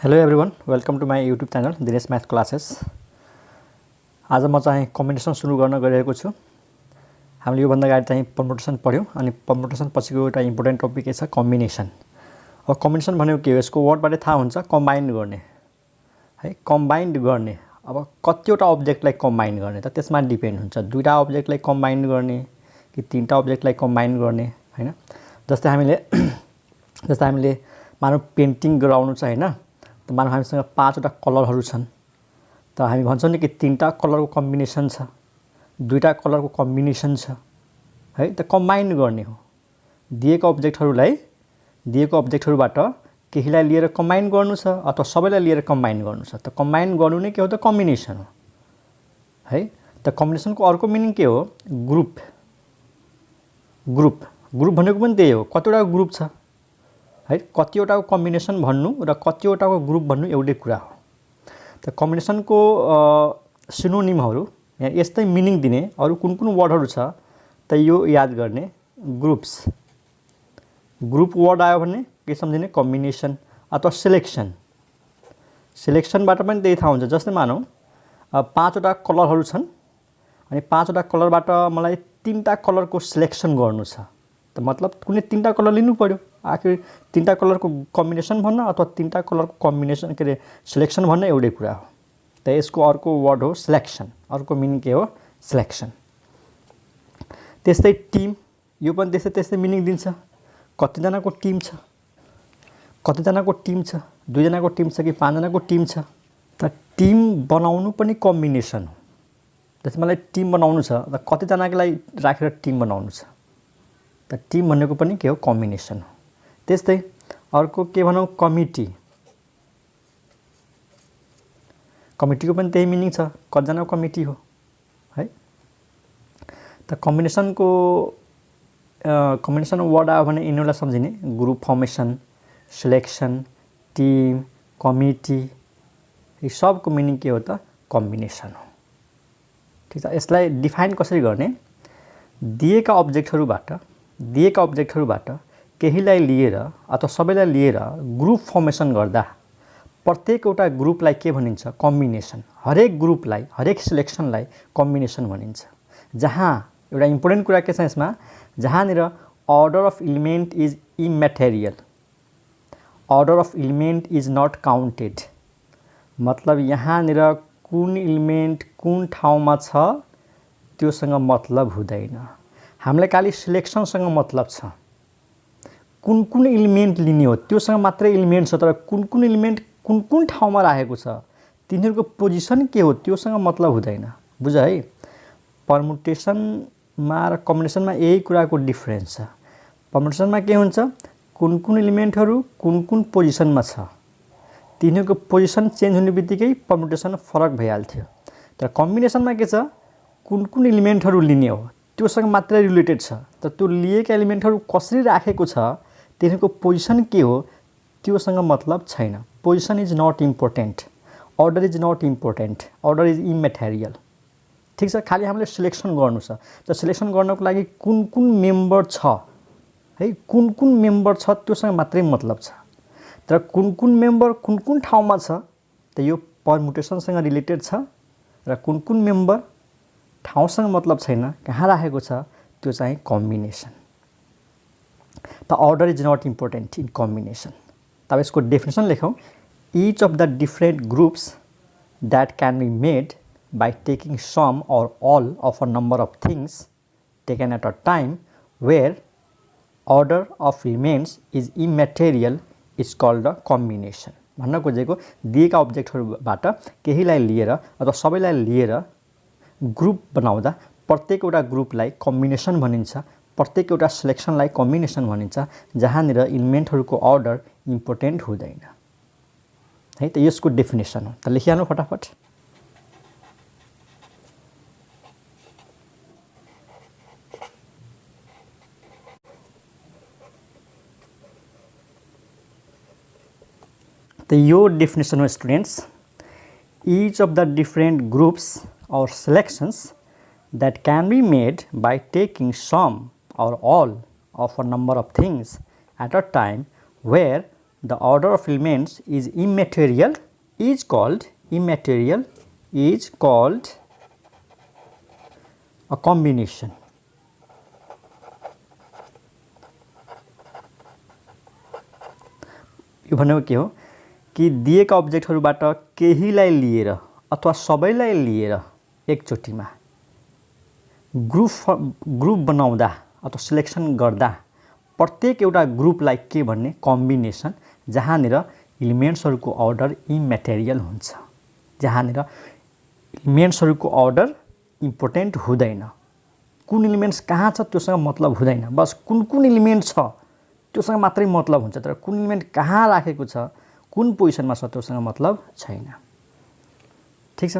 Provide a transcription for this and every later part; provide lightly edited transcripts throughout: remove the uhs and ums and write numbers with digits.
Hello everyone, welcome to my YouTube channel Dinesh math classes. आज म चाहिँ कम्बिनेसन सुरु गर्न गइरहेको छु। हामीले योभन्दा अगाडि चाहिँ परम्युटेसन पढ्यौँ अनि परम्युटेसन पछिको एउटा इम्पोर्टेन्ट टपिक के छ कम्बिनेसन। अब कम्बिनेसन भनेको के हो? यसको वर्डबाटै थाहा हुन्छ, कम्बाइन्ड गर्ने है, कम्बाइन्ड गर्ने। अब कतिवटा अब्जेक्टलाई कम्बाइन्ड गर्ने त त्यसमा डिपेन्ड हुन्छ। दुईटा अब्जेक्टलाई कम्बाइन्ड गर्ने कि तीनटा अब्जेक्टलाई कम्बाइन्ड गर्ने हैन। जस्तै हामीले मानौ पेन्टिङ गराउनु छ हैन, त मानौ हामीसँग पाँचवटा कलरहरू छन्, त हामी भन्छौँ नि कि तीनटा कलरको कम्बिनेसन छ, दुईटा कलरको कम्बिनेसन छ है, त कम्बाइन्ड गर्ने हो। दिएको अब्जेक्टहरूबाट केहीलाई लिएर कम्बाइन्ड गर्नु छ अथवा सबैलाई लिएर कम्बाइन्ड गर्नु छ, त कम्बाइन्ड गर्नु नै के हो त कम्बिनेसन हो है। त कम्बिनेसनको अर्को मिनिङ के हो? ग्रुप भनेको पनि त्यही हो, कतिवटा ग्रुप छ है, कतिवटाको कम्बिनेसन भन्नु र कतिवटाको ग्रुप भन्नु एउटै कुरा हो। त कम्बिनेसनको सिनोनिमहरू यहाँ यस्तै मिनिङ दिने अरू कुन कुन वर्डहरू छ त यो याद गर्ने। ग्रुप वर्ड आयो भने के सम्झिने? कम्बिनेसन अथवा सिलेक्सनबाट पनि त्यही थाहा हुन्छ। जस्तै मानौ पाँचवटा कलरहरू छन् अनि पाँचवटा कलरबाट मलाई तीनटा कलरको सिलेक्सन गर्नु छ, त मतलब कुनै तीनटा कलर लिनु पर्यो। आखिर तीनटा कलरको कम्बिनेसन भन्न अथवा तीनटा कलरको कम्बिनेसन के अरे सिलेक्सन भन्न एउटै कुरा हो। त यसको अर्को वर्ड हो सिलेक्सन। अर्को मिनिङ के हो? सिलेक्सन। त्यस्तै टिम, यो पनि त्यस्तै मिनिङ दिन्छ। कतिजनाको टिम छ, दुईजनाको टिम छ कि पाँचजनाको टिम छ, त टिम बनाउनु पनि कम्बिनेसन हो। जस्तै मलाई टिम बनाउनु छ, त कतिजनाको लागि राखेर टिम बनाउनु छ, त टिम भनेको पनि के हो? कम्बिनेसन हो। त्यस्तै अर्को के भनौँ? कमिटीको पनि त्यही मिनिङ छ, कतिजनाको कमिटी हो है। त कम्बिनेसन वर्ड आयो भने यिनीहरूलाई सम्झिने। Group formation, selection, team, committee, यी सबको मिनिङ के हो त? कम्बिनेसन हो। ठिक छ। यसलाई डिफाइन कसरी गर्ने? दिएका अब्जेक्टहरूबाट केहीलाई लिएर अथवा सबैलाई लिएर ग्रुप फर्मेसन गर्दा प्रत्येक एउटा ग्रुपलाई के भनिन्छ? कम्बिनेसन। हरेक ग्रुपलाई, हरेक सिलेक्सनलाई कम्बिनेसन भनिन्छ। जहाँ एउटा इम्पोर्टेन्ट कुरा के छ यसमा? जहाँनिर order of element is immaterial, order of element is not counted. मतलब यहाँनिर कुन इलिमेन्ट कुन ठाउँमा छ त्योसँग मतलब हुँदैन। हामीलाई खालि सिलेक्सनसँग मतलब छ, कुन कुन इलिमेन्ट लिने हो त्योसँग मात्रै इलिमेन्ट छ, तर कुन कुन इलिमेन्ट कुन कुन ठाउँमा राखेको छ, तिनीहरूको पोजिसन के हो त्योसँग मतलब हुँदैन। बुझ है? परम्युटेसनमा र कम्बिनेसनमा यही कुराको डिफरेन्स छ। परम्युटेसनमा के हुन्छ? कुन कुन इलिमेन्टहरू कुन कुन पोजिसनमा छ, तिनीहरूको पोजिसन चेन्ज हुने बित्तिकै परम्युटेसन फरक भइहाल्थ्यो। तर कम्बिनेसनमा के छ? कुन कुन इलिमेन्टहरू लिने हो त्योसँग मात्रै रिलेटेड छ, तर त्यो लिएका इलिमेन्टहरू कसरी राखेको छ, तिनीहरूको पोजिसन के हो त्योसँग मतलब छैन। Position is not important, order is not important, order is immaterial. ठिक छ। खालि हामीले सिलेक्सन गर्नु छ, त सिलेक्सन गर्नको लागि कुन कुन मेम्बर छ है, कुन कुन मेम्बर छ त्योसँग मात्रै मतलब छ। तर कुन कुन मेम्बर कुन कुन ठाउँमा छ, त यो परम्युटेसनसँग रिलेटेड छ, र कुन कुन मेम्बर ठाउँसँग मतलब छैन, कहाँ राखेको छ, त्यो चाहिँ कम्बिनेसन। त order is not important in combination. तब यसको डेफिनेसन लेखौँ। Each of the different groups that can be made by taking some or all of a number of things taken at a time where order of elements is immaterial is called a combination. भन्न खोजेको दिएका अब्जेक्टहरूबाट केहीलाई लिएर अथवा सबैलाई लिएर group बनाउँदा प्रत्येक एउटा ग्रुपलाई कम्बिनेसन भनिन्छ, प्रत्येक एउटा सिलेक्सनलाई कम्बिनेसन भनिन्छ, जहाँनिर इलिमेन्टहरूको अर्डर इम्पोर्टेन्ट हुँदैन है। त यसको डेफिनेसन हो। त लेखिहाल्नु फटाफट। त यो डेफिनेसन हो students. Each of the different groups or selections that can be made by taking some or all of a number of things at a time where the order of elements is immaterial is called a combination. यो भनेको के हो कि दिएका अब्जेक्टहरुबाट केहीलाई लिएर अथवा सबैलाई लिएर एकचोटीमा ग्रुप बनाउँदा अथवा सिलेक्सन गर्दा प्रत्येक एउटा ग्रुपलाई के भन्ने कम्बिनेसन, जहाँनिर एलिमेन्ट्सहरुको अर्डर इम्मेटेरियल हुन्छ, जहाँनिर एलिमेन्ट्सहरुको अर्डर इम्पोर्टेन्ट हुँदैन। कुन एलिमेन्ट्स कहाँ छ त्योसँग मतलब हुँदैन, बस कुन एलिमेन्ट छ त्योसँग मात्रै मतलब हुन्छ, तर कुन एलिमेन्ट कहाँ राखेको छ, कुन पोजिसनमा छ त्योसँग मतलब छैन। ठीक छ।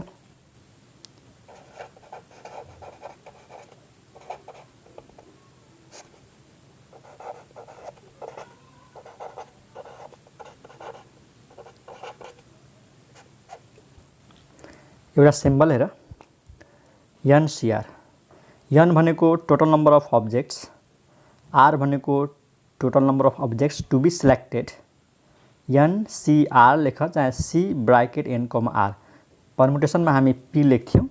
एउटा सिम्बल हेर, NCR। N भनेको total number of objects, R भनेको total number of objects to be selected. NCR लेख, चाहे C ब्राकेट N, R। परमुटेसनमा हामी P लेख्थ्यौं,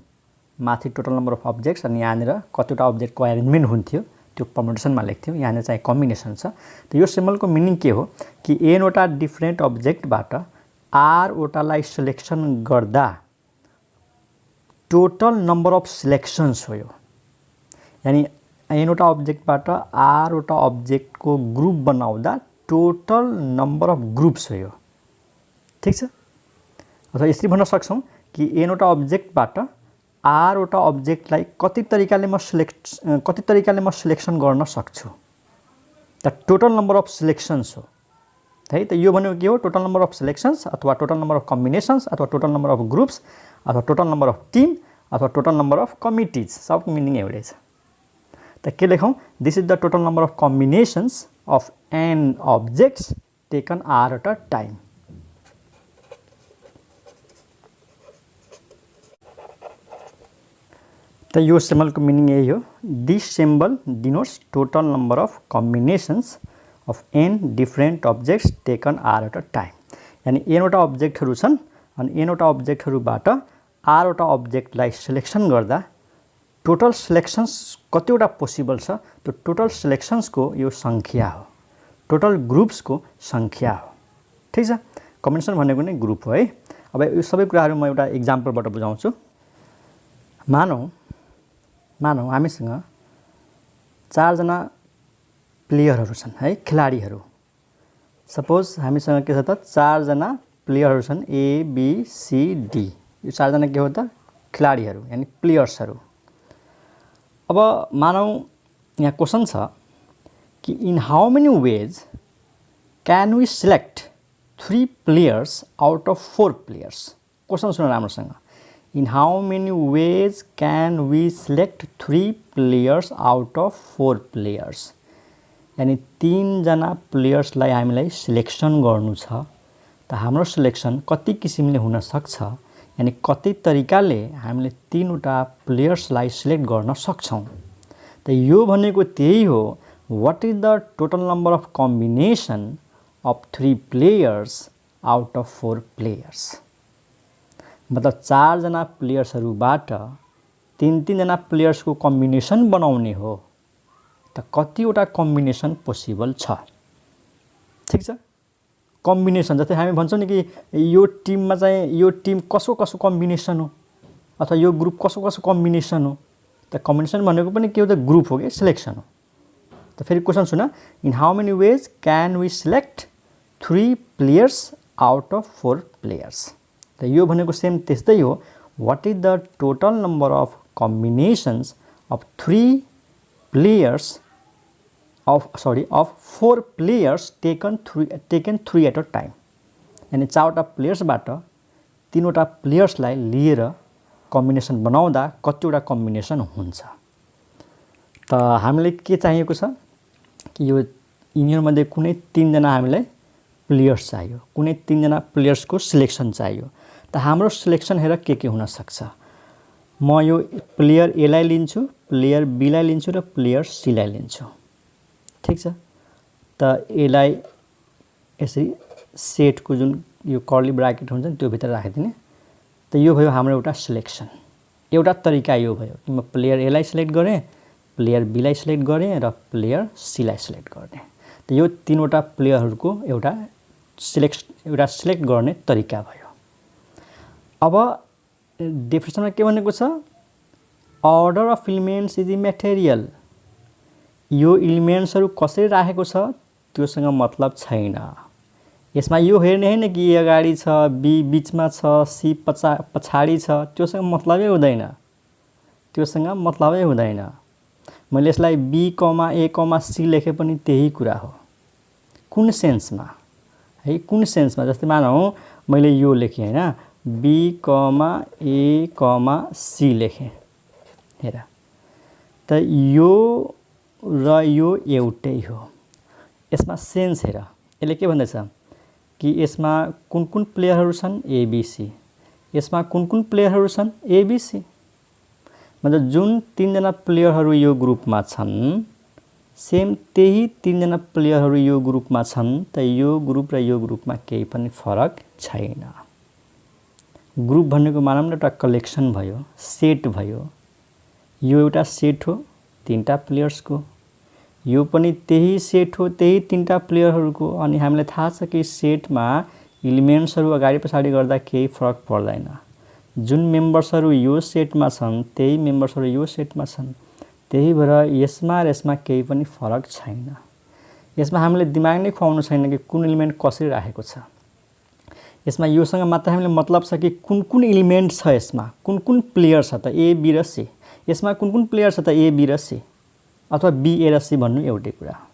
माथि टोटल नम्बर अफ अब्जेक्ट्स अनि यहाँनिर कतिवटा अब्जेक्टको अरेन्जमेन्ट हुन्थ्यो त्यो परमुटेसनमा लेख्थ्यौं। यहाँनिर चाहिँ कम्बिनेसन छ। त यो सिम्बलको मिनिङ के हो कि n वटा डिफरेन्ट अब्जेक्टबाट r वटालाई सिलेक्सन गर्दा टोटल नम्बर अफ सिलेक्सन्स हो। यो यानी n वटा अब्जेक्टबाट r वटा अब्जेक्टको ग्रुप बनाउँदा टोटल नम्बर अफ ग्रुप्स हो यो। ठीक छ। अथवा यसरी भन्न सक्छौं कि n वटा अब्जेक्टबाट r वटा अब्जेक्टलाई कति तरिकाले म सिलेक्सन गर्न सक्छु, द टोटल नम्बर अफ सिलेक्सन्स हो है। त यो भनेको के हो, टोटल नम्बर अफ सिलेक्सन्स अथवा टोटल नम्बर अफ कम्बिनेसन्स अथवा टोटल नम्बर अफ ग्रुप्स अथवा टोटल नम्बर अफ टिम अथवा टोटल नम्बर अफ कमिटीज, सबको मिनिङ एउटै छ। त के लेखौं, this is the total number of combinations of n objects taken r at a time। त यो सिम्बलको मिनिङ यही हो। This symbol denotes total number of combinations of n different objects taken r at a time. यानी n वटा अब्जेक्टहरु छन् अनि n वटा अब्जेक्टहरुबाट r वटा अब्जेक्टलाई सिलेक्सन गर्दा टोटल सिलेक्सन्स कतिवटा पोसिबल छ, त्यो टोटल सिलेक्सन्सको यो संख्या हो, टोटल ग्रुप्सको संख्या हो। ठीक छ। कम्बिनेसन भनेको नै ग्रुप हो है। अब यो सबै कुराहरु म एउटा एक्जाम्पलबाट बुझाउँछु। मानौ हामीसँग 4 जना प्लेयरहरु छन् है, खेलाडीहरु। सपोज हामीसँग के छ त 4 जना प्लेयरहरु छन्, A B C D। यो 4 जना के हो त खेलाडीहरु यानी प्लेयर्सहरु। अब मानौ यहाँ क्वेशन छ कि in how many ways can we select 3 players out of 4 players. Question सुन राम्रोसँग, in how many ways can we select 3 players out of 4 players. यानी 3 जना प्लेयर्सलाई हामीलाई सिलेक्सन गर्नु छ, त हाम्रो सिलेक्सन कति किसिमले हुन सक्छ, यानी कति तरिकाले हामीले 3 वटा प्लेयर्सलाई सिलेक्ट गर्न सक्छौं। त यो भनेको त्यही हो, what is the total number of combination of 3 players out of 4 players। मतलब 4 जना प्लेयर्सहरुबाट 3 जना प्लेयर्सको कम्बिनेसन बनाउने हो, त कतिवटा कम्बिनेसन पोसिबल छ। ठीक छ। कम्बिनेसन जस्तै हामी भन्छौं नि कि यो टिममा चाहिँ यो टिम कसो कम्बिनेसन हो अथवा यो ग्रुप कसो कम्बिनेसन हो। त कम्बिनेसन भनेको पनि के हो त ग्रुप हो के सिलेक्सन हो। त फेरि क्वेशन सुन, in how many ways can we select 3 players out of 4 players. त यो भनेको सेम त्यस्तै हो, what is the total number of combinations of 3 players of 4 players taken 3 at a time। यानी 4 वटा प्लेयर्सबाट 3 वटा प्लेयर्सलाई लिएर कम्बिनेसन बनाउँदा कतिवटा कम्बिनेसन हुन्छ। त हामीले के चाहिएको छ कि यो यिनीहरुमध्ये कुनै 3 जना हामीलाई प्लेयर्स चाहियो, कुनै 3 जना प्लेयर्सको सिलेक्सन चाहियो। त हाम्रो सिलेक्सन हेर के हुन सक्छ। म यो प्लेयर A लाई लिन्छु, प्लेयर B लाई लिन्छु र प्लेयर C लाई लिन्छु। ठीक छ। त A लाई यसरी सेटको जुन यो कर्ली ब्राकेट हुन्छ नि त्यो भित्र राखिदिने। त यो भयो हाम्रो एउटा सिलेक्सन। एउटा तरिका यो भयो कि म प्लेयर ए लाई सिलेक्ट गरेँ, प्लेयर बी लाई सिलेक्ट गरेँ र प्लेयर सी लाई सिलेक्ट गर्ने। त यो तीनवटा प्लेयरहरूको एउटा सिलेक्ट गर्ने तरिका भयो। अब डेफिनेसनमा के भनेको छ, अर्डर अफ इलिमेन्ट्स इज इम्याटेरियल। यो इलिमेन्ट्सहरू कसरी राखेको छ त्योसँग मतलब छैन। यसमा यो हेर्ने हैन कि ए अगाडि छ, बी बीचमा छ, सी पछाडि छ, त्योसँग मतलबै हुँदैन, त्योसँग मतलबै हुँदैन। मैले यसलाई be comma A comma C लेखे पनि त्यही कुरा हो। कुन सेन्समा है, कुन सेन्समा? जस्तै मानौँ मैले यो लेखेँ हैन, be comma A comma C लेखेँ। हेर त यो र यो एउटै हो। यसमा सेन्स हेर, यसले के भन्दैछ कि यसमा कुन कुन प्लेयरहरू छन्, एबीसी। यसमा कुन कुन प्लेयरहरू छन्, एबीसी। मतलब जुन तीनजना प्लेयरहरू यो ग्रुपमा छन् सेम त्यही तीनजना प्लेयरहरू यो ग्रुपमा छन्। त यो ग्रुप र यो ग्रुपमा केही पनि फरक छैन। ग्रुप भन्नेको मानौँ न एउटा कलेक्सन भयो, सेट भयो। यो एउटा सेट हो तीनटा प्लेयर्सको, यो पनि त्यही सेट हो त्यही तीनटा प्लेयरहरूको। अनि हामीलाई थाहा छ कि सेटमा इलिमेन्ट्सहरू अगाडि पछाडि गर्दा केही फरक पर्दैन। जुन मेम्बर्सहरू यो सेटमा छन् त्यही मेम्बर्सहरू यो सेटमा छन्। त्यही भएर यसमा र यसमा केही पनि फरक छैन। यसमा हामीले दिमाग नै खुवाउनु छैन कि कुन एलिमेन्ट कसरी राखेको छ। यसमा योसँग मात्र हामीलाई मतलब छ कि कुन कुन एलिमेन्ट छ, यसमा कुन कुन प्लेयर छ त ए बी र सी। यसमा कुन कुन प्लेयर छ त ए बी र सी, अथवा बी ए र सी भन्नु एउटै कुरा हो।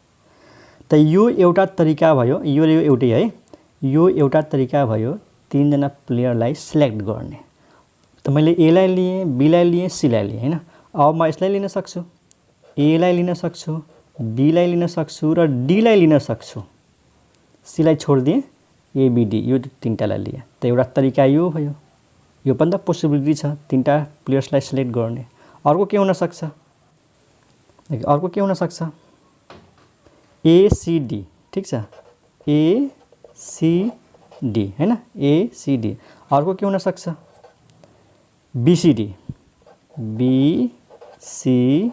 त यो एउटा तरिका भयो, यो एउटै है। यो एउटा तरिका भयो तीनजना प्लेयरलाई सिलेक्ट गर्ने। त मैले ए लाई लिएँ, बी लाई लिएँ, सी लाई लिएँ हैन। अब म यसलाई लिन सक्छु, ए लाई लिन सक्छु, बी लाई लिन सक्छु र डी लाई लिन सक्छु। सी लाई छोडिदिएँ, ए बी डी यो तीनटालाई लिएँ। त एउटा तरिका यो भयो। यो पनि त पोसिबिलिटी छ तीनटा प्लेयर्सलाई सिलेक्ट गर्ने। अर्को के हुन सक्छ, अर्को के हुन सक्छ, ए सी डी। ठीक छ, ए सी डी हैन, ए सी डी। अर्को के हुन सक्छ, B C D, B C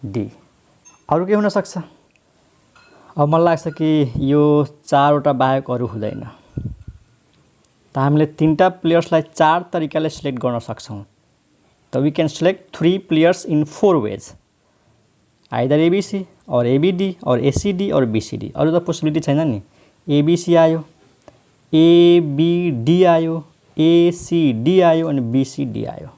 D. अरू के हुन सक्छ? अब मलाई लाग्छ कि यो चारवटा बाहेक अरू हुँदैन। त हामीले तीनटा प्लेयर्सलाई चार तरिकाले सिलेक्ट गर्न सक्छौँ। त we can select 3 players in 4 ways, either ABC or ABD or ACD or BCD. अरू त पोसिबिलिटी छैन नि। एबीसी आयो, एबीडी आयो, एसीडी आयो अनि बीसीडी आयो।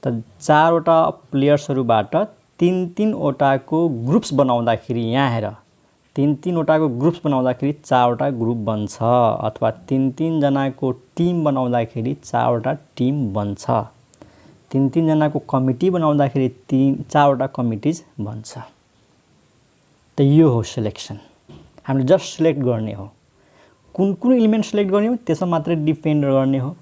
त चारवटा प्लेयर्सहरूबाट तीन तीनवटाको ग्रुप्स बनाउँदाखेरि यहाँ हेर, तीन तीनवटाको ग्रुप्स बनाउँदाखेरि चारवटा ग्रुप बन्छ, अथवा तीन तीनजनाको टिम बनाउँदाखेरि चारवटा टिम बन्छ, तीन तीनजनाको कमिटी बनाउँदाखेरि चारवटा कमिटिज बन्छ। त यो हो सिलेक्सन। हामीले जस्ट सिलेक्ट गर्ने हो। कुन कुन इलिमेन्ट सिलेक्ट गर्ने हो त्यसमा मात्रै डिपेन्ड गर्ने हो।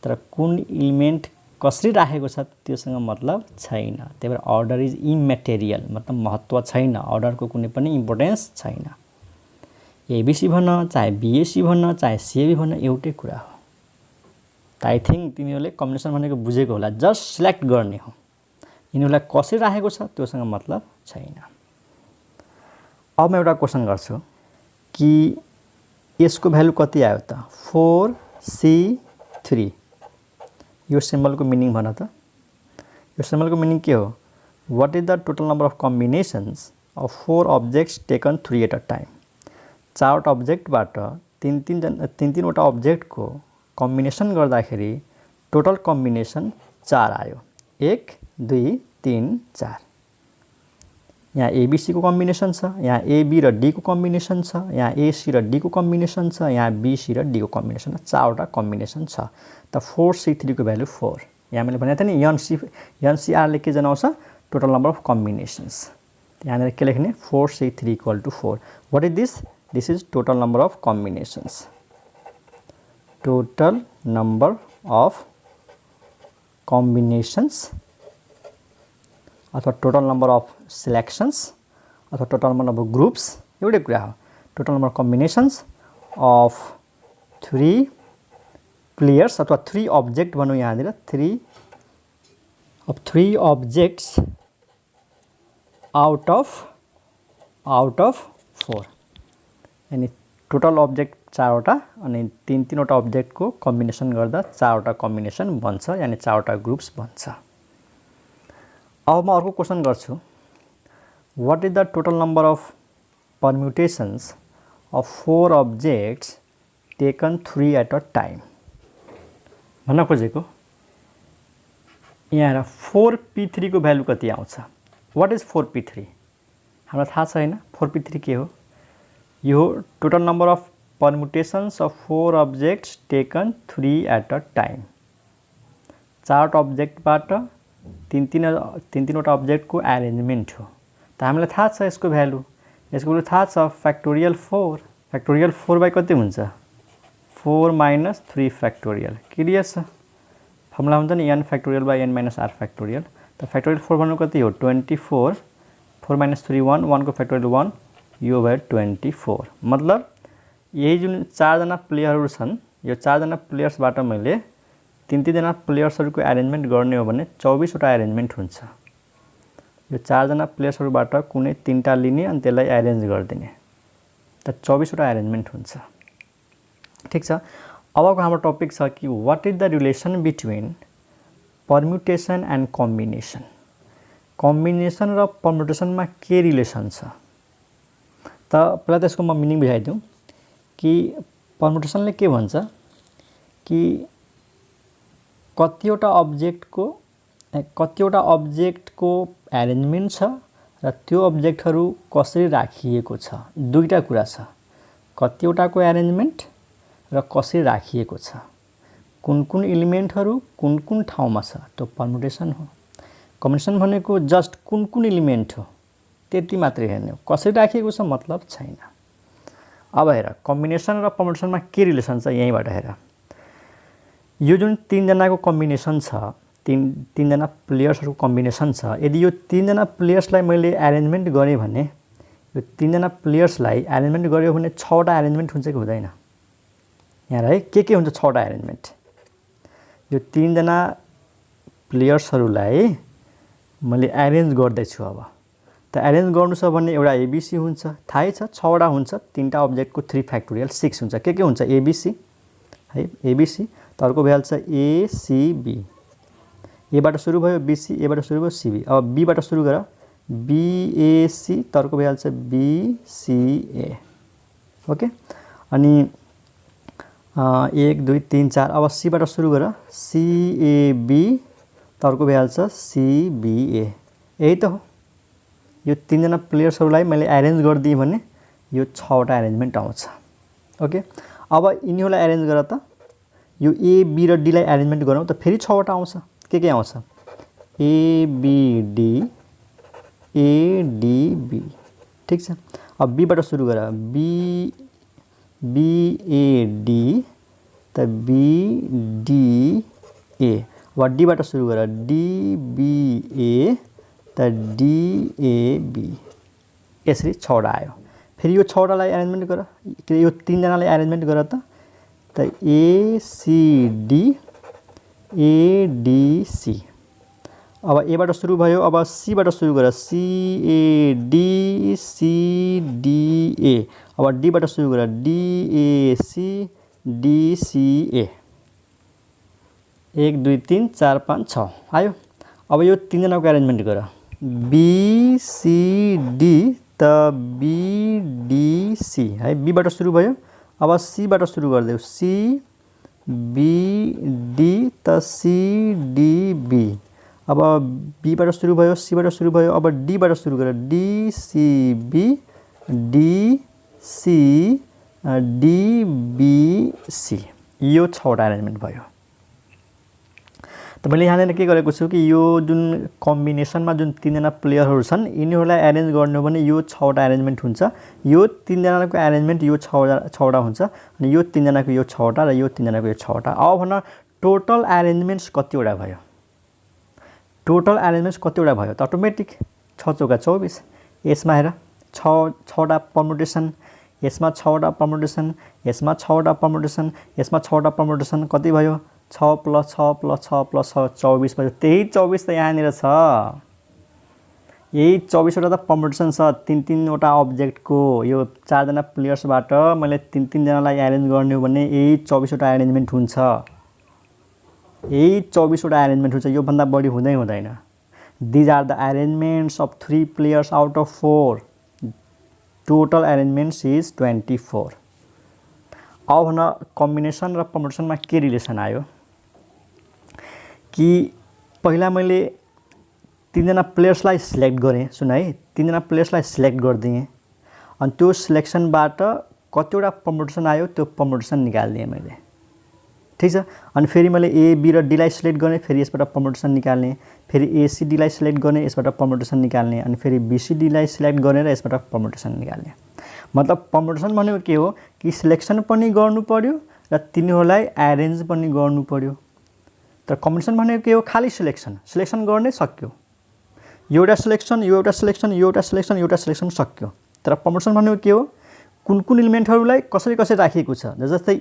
तर कुन इलिमेन्ट कसरी राखेको छ त्योसँग मतलब छैन। त्यही भएर अर्डर इज इम्याटेरियल, मतलब महत्त्व छैन, अर्डरको कुनै पनि इम्पोर्टेन्स छैन। एबीसी भन्न चाहे बीएसी भन्न चाहे सीएबी भन्न एउटै कुरा हो। त आई थिङ्क तिमीहरूले कम्बिनेसन भनेको बुझेको होला। जस्ट सिलेक्ट गर्ने हो, यिनीहरूलाई कसरी राखेको छ त्योसँग मतलब छैन। अब म एउटा क्वेसन गर्छु कि यसको भ्यालु कति आयो त, 4C3। यो सिम्बलको मिनिङ भन त। यो सिम्बलको मिनिङ के हो? What is the total number of combinations of 4 objects taken 3 at a time. चारवटा अब्जेक्टबाट तीन तीनवटा अब्जेक्टको कम्बिनेसन गर्दाखेरि टोटल कम्बिनेसन 4 आयो। 1 2 3 4। यहाँ एबीसी को कम्बिनेसन छ, यहाँ एबी र डी को कम्बिनेसन छ, यहाँ एसी र डी को कम्बिनेसन छ, यहाँ बीसी र डी को कम्बिनेसन छ। चारवटा कम्बिनेसन छ। त 4C3 को भ्यालु 4। यहाँ मैले भनेको थिएँ नि एनसीआरले के जनाउँछ, टोटल नम्बर अफ कम्बिनेसन्स। यहाँनिर के लेख्ने, 4C3 = 4। What is this? This is total number of combinations. Total number of combinations अथवा टोटल नम्बर अफ सिलेक्सन्स अथवा टोटल नम्बर अफ ग्रुप्स एउटै कुरा हो। Total number of combinations of 3 players अथवा 3 object भनौँ यहाँनिर 3 अब्जेक्ट्स आउट अफ 4 यानी total object 4 वटा अनि 3 वटा अब्जेक्टको कम्बिनेसन गर्दा 4 वटा कम्बिनेसन बन्छ यानी 4 वटा ग्रुप्स बन्छ। अब म अर्को क्वेशन गर्छु, what is the total number of permutations of 4 objects taken 3 at a time भन्न खोजेको। यहाँ 4p3 को भ्यालु कति आउँछ? What is 4p3? हामीलाई थाहा छैन 4p3 के हो। यो total number of permutations of 4 objects taken 3 at a time. 4 अब्जेक्टबाट 3 वटा अब्जेक्टको एरेन्जमेन्ट हो। त हामीलाई थाहा छ यसको भ्यालु, यसको भ्यालु थाहा छ फ्याक्टोरियल 4। फ्याक्टोरियल 4 बाई कति हुन्छ? 4 माइनस 3 फ्याक्टोरियल। क्लियर छ? फर्मुला हुन्छ नि n factorial by n minus r factorial. त फ्याक्टोरियल 4 भन्नु कति हो? 24। 4 माइनस 3 1, 1 को फ्याक्टोरियल 1, यो भयो 24। मतलब यही जुन 4 जना प्लेयरहरु छन्, यो 4 जना प्लेयर्सबाट मैले 3 जना प्लेयर्सहरुको एरेन्जमेन्ट गर्ने हो भने 24 वटा एरेन्जमेन्ट हुन्छ। यो 4 जना प्लेयर्सहरुबाट कुनै 3टा लिने अनि त्यसलाई एरेन्ज गर्दिने, त 24 वटा एरेन्जमेन्ट हुन्छ। ठीक छ। अबको हाम्रो टपिक छ कि what is the relation between permutation and combination. Combination र परम्युटेसनमा के रिलेसन छ? त पहिला त्यसको म मिनिङ बुझाइदिउँ कि परम्युटेसनले के भन्छ कि कतिवटा अब्जेक्टको एरेन्जमेन्ट छ र त्यो अब्जेक्टहरु कसरी राखिएको छ। दुईटा कुरा छ, कतिवटाको एरेन्जमेन्ट र कसरी राखिएको छ, कुन एलिमेन्टहरु कुन ठाउँमा छ, त्यो परम्युटेसन हो। कम्बिनेसन भनेको जस्ट कुन एलिमेन्ट हो त्यति मात्रै हेर्ने हो, कसरी राखिएको छ मतलब छैन। अब हेर कम्बिनेसन र परम्युटेसनमा के रिलेसन छ यहीबाट हेर। यो जुन 3 जनाको कम्बिनेसन छ, 3 जना प्लेयर्सहरुको कम्बिनेसन छ, यदि यो 3 जना प्लेयर्सलाई मैले एरेन्जमेन्ट गरे भने यो 3 जना प्लेयर्सलाई एरेन्जमेन्ट गर्यो भने 6 वटा एरेन्जमेन्ट हुन्छ कि हुँदैन? यहाँ है के हुन्छ 6 वटा एरेन्जमेन्ट? यो 3 जना प्लेयर्सहरुलाई मैले एरेन्ज गर्दै छु। अब त एरेन्ज गर्नु छ भने एउटा एबीसी हुन्छ, थाहै छ 6 वटा हुन्छ, 3टा अब्जेक्टको 3 फ्याक्टोरियल 6 हुन्छ। के हुन्छ? एबीसी है, एबीसी तर्को भइहाल्छ एसीबी। ए बाट सुरु भयो बीसी, ए बाट सुरु भयो सीबी। अब बी बाट सुरु गर बीएसी तर्को भइहाल्छ बीसीए। ओके, अनि 1 2 3 4। अब सी बाट सुरु गर सीएबी तर्को भइहाल्छ सीबीए। यही त हो। यो 3 जना प्लेयर्सहरुलाई मैले एरेन्ज गर्दिए भने यो 6 वटा एरेन्जमेन्ट आउँछ। ओके, अब यिनीहरुलाई एरेन्ज गर त। यो ए बी र डी लाई एरेन्जमेन्ट गरौँ त फेरि 6 वटा आउँछ। के आउँछ? A B D A D B. ठीक छ। अब बी बाट सुरु गर बी ए डी त बी डी ए। अब डी बाट सुरु गर डी बी ए त डी ए बी। यसरी 6 वटा आयो। फेरि यो 6 वटालाई एरेन्जमेन्ट गर, यो 3 जनालाई एरेन्जमेन्ट गर त A C D A D C. अब ए बाट सुरु भयो, अब सी बाट सुरु गर C A D C D A. अब डी बाट सुरु गर D A C D C A. 1 2 3 4 5 6 आयो। अब यो 3 जनाको एरेन्जमेन्ट गर बी सी डी त बी डी सी है। बी बाट सुरु भयो, अब सी बाट सुरु गर्दै सी बी डी त सी डी बी। अब बी बाट सुरु भयो, सी बाट सुरु भयो, अब डी बाट सुरु गर D C B D C D B C. यो 6 वटा एरेन्जमेन्ट भयो। त मैले यहाँनिर के गरेको छु कि यो जुन कम्बिनेसनमा जुन 3 जना प्लेयरहरु छन् यिनीहरुलाई एरेन्ज गर्ने हो भने यो 6 वटा एरेन्जमेन्ट हुन्छ। यो 3 जनाको एरेन्जमेन्ट यो 6 वटा हुन्छ, अनि यो 3 जनाको यो 6 वटा र यो 3 जनाको यो 6 वटा। अब भन्न टोटल एरेन्जमेन्ट्स कतिवटा भयो? टोटल एरेन्जमेन्ट्स कतिवटा भयो? त अटोमेटिक 6 चौका 24। यसमा हेर 6 वटा परम्युटेसन, यसमा 6 वटा परम्युटेसन, यसमा 6 वटा परम्युटेसन, यसमा 6 वटा परम्युटेसन, कति भयो 6 + 6 + 6 + 6 24 भयो। त्यही 24 त यहाँनिर छ, यही 24 वटा त परम्युटेसन छ 3 वटा अब्जेक्टको। यो 4 जना प्लेयर्सबाट मैले 3 जनालाई एरेन्ज गर्ने हो भने यही 24 वटा एरेन्जमेन्ट हुन्छ, यही 24 वटा एरेन्जमेन्ट हुन्छ, यो भन्दा बढी हुँदैन। These are the arrangements of 3 players out of 4. Total arrangements is 24. अब भन कम्बिनेसन र परम्युटेसनमा के रिलेसन आयो कि पहिला मैले 3 जना प्लेयर्सलाई सिलेक्ट गरेँ, सुन है, 3 जना प्लेयर्सलाई सिलेक्ट गरिदिएँ अनि त्यो सिलेक्सनबाट कतिवटा परम्युटेसन आयो त्यो परम्युटेसन निकाल्दिएँ मैले, ठीक छ। अनि फेरि मैले ए बी र डीलाई सिलेक्ट गर्ने, फेरि यसबाट परम्युटेसन निकाल्ने, फेरि एसीडीलाई सिलेक्ट गर्ने, यसबाट परम्युटेसन निकाल्ने, अनि फेरि बीसीडीलाई सिलेक्ट गरेर यसबाट परम्युटेसन निकाल्ने। मतलब परम्युटेसन भनेको के हो कि सिलेक्सन पनि गर्नु पर्यो र तिनीहरूलाई एरेन्ज पनि गर्नु पर्यो। तर कम्बिनेसन भनेको के हो, खाली सिलेक्सन गर्ने सक्यो, एउटा सिलेक्सन यो एउटा सिलेक्सन यो एउटा सिलेक्सन एउटा सिलेक्सन सक्यो। तर परम्युटेसन भनेको के हो, कुन इलिमेन्टहरूलाई कसरी राखिएको छ, जस्तै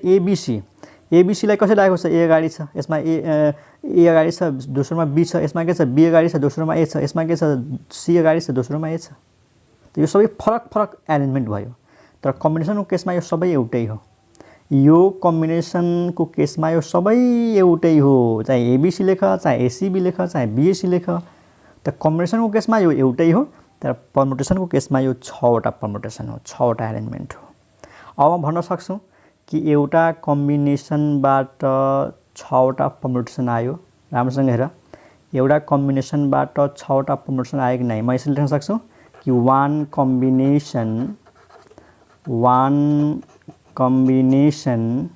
एबीसीलाई कसरी राखेको छ, ए अगाडि छ, यसमा ए अगाडि छ, दोस्रोमा बी छ, यसमा के छ बी अगाडि छ, दोस्रोमा ए छ, यसमा के छ सी अगाडि छ, दोस्रोमा ए छ। त यो सबै फरक एरेन्जमेन्ट भयो। तर कम्बिनेसनको केसमा यो सबै एउटै हो, यो कम्बिनेसनको केसमा यो सबै एउटै हो, चाहे एबीसी लेख, चाहे एसीबी लेख, चाहे बीएसी लेख। त कम्बिनेसनको केसमा यो एउटै हो, तर परम्युटेसनको केसमा यो 6 वटा परम्युटेसन हो, 6 वटा एरेन्जमेन्ट हो। अब म भन्न सक्छु कि एउटा कम्बिनेसनबाट 6 वटा परम्युटेसन आयो, राम्रोसँग हेर, एउटा कम्बिनेसनबाट 6 वटा परम्युटेसन आयो कि नै। म यसरी लेख्न सक्छु कि one combination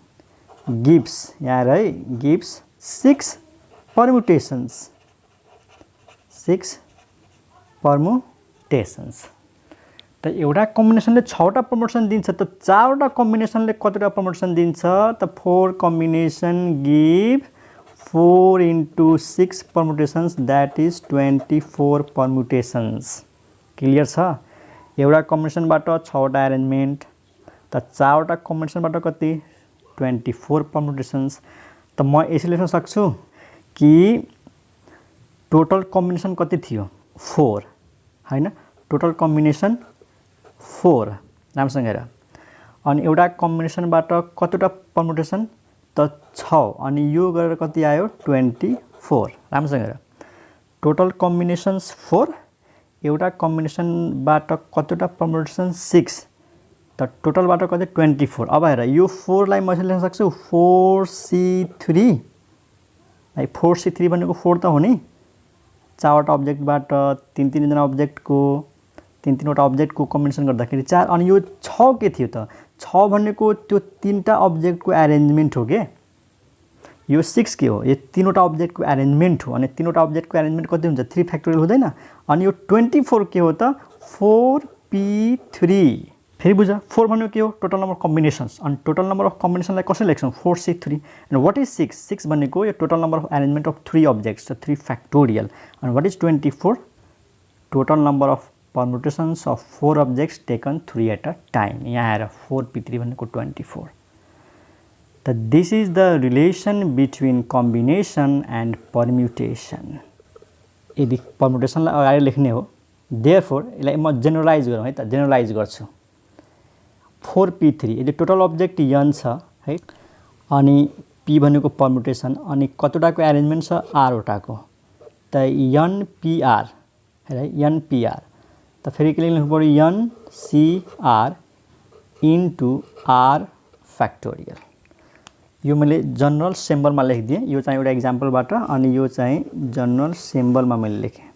gives, यहाँ है, gives 6 permutations, 6 permutations। त एउटा कम्बिनेसनले 6 वटा परम्युटेसन दिन्छ, त 4 वटा कम्बिनेसनले कतिवटा परम्युटेसन दिन्छ, त 4 combination give 4 × 6 permutations, that is 24 permutations। Clear छ, एउटा कम्बिनेसनबाट 6 वटा एरेन्जमेन्ट, त 4 वटा कम्बिनेसनबाट कति 24 परम्युटेसन्स। त म यसरी लेख्न सक्छु कि टोटल कम्बिनेसन कति थियो 4 हैन, टोटल कम्बिनेसन 4, राम्रोसँग हेर। अनि एउटा कम्बिनेसनबाट कतिवटा परम्युटेसन त 6, अनि यो गरेर कति आयो 24, राम्रोसँग हेर। टोटल कम्बिनेसन्स 4, एउटा कम्बिनेसनबाट कतिवटा परम्युटेसन 6, त टोटलबाट कति 24। अब हेर यो 4 लाई म यसरी लेख्न सक्छु 4c3 है, 4c3 भनेको 4 त हो नि, 4 वटा अब्जेक्टबाट 3 जना अब्जेक्टको 3 वटा अब्जेक्टको कम्बिनेसन गर्दाखेरि 4। अनि यो 6 के थियो त, 6 भनेको त्यो 3टा अब्जेक्टको एरेन्जमेन्ट हो के, यो 6 के हो, यो 3 वटा अब्जेक्टको एरेन्जमेन्ट हो। अनि 3 वटा अब्जेक्टको एरेन्जमेन्ट कति हुन्छ 3 फ्याक्टोरियल हुँदैन। अनि यो 24 के हो त 4p3। फेरि बुझ, 4 भनेको के हो टोटल नम्बर कम्बिनेसन्स, अनि टोटल नम्बर अफ कम्बिनेसनलाई कसरी लेख्छौँ 4c3। एन्ड व्हाट इज 6, 6 भनेको यो total number of arrangement of 3 objects, 3 factorial. अनि what is 24, total number of permutations of 4 objects taken 3 at a time। यहाँ आएर 4p3 भनेको 24। त this is the relation between combination and permutation. यदि परम्युटेसनलाई अगाडि लेख्ने हो, देयरफोर यसलाई म जेनरलाइज गरौँ है त, जेनरलाइज गर्छु। 4p3 यदि टोटल अब्जेक्ट n छ है, अनि p भनेको परम्युटेसन, अनि कतिवटाको एरेन्जमेन्ट छ r वटाको, त npr है, npr। त फेरि के लेख्नु पर्यो ncr इन्टु r फ्याक्टोरियल। यो मैले जनरल सिम्बलमा लेखिदिएँ, यो चाहिँ एउटा इक्जाम्पलबाट, अनि यो चाहिँ जनरल सिम्बलमा मैले लेखेँ।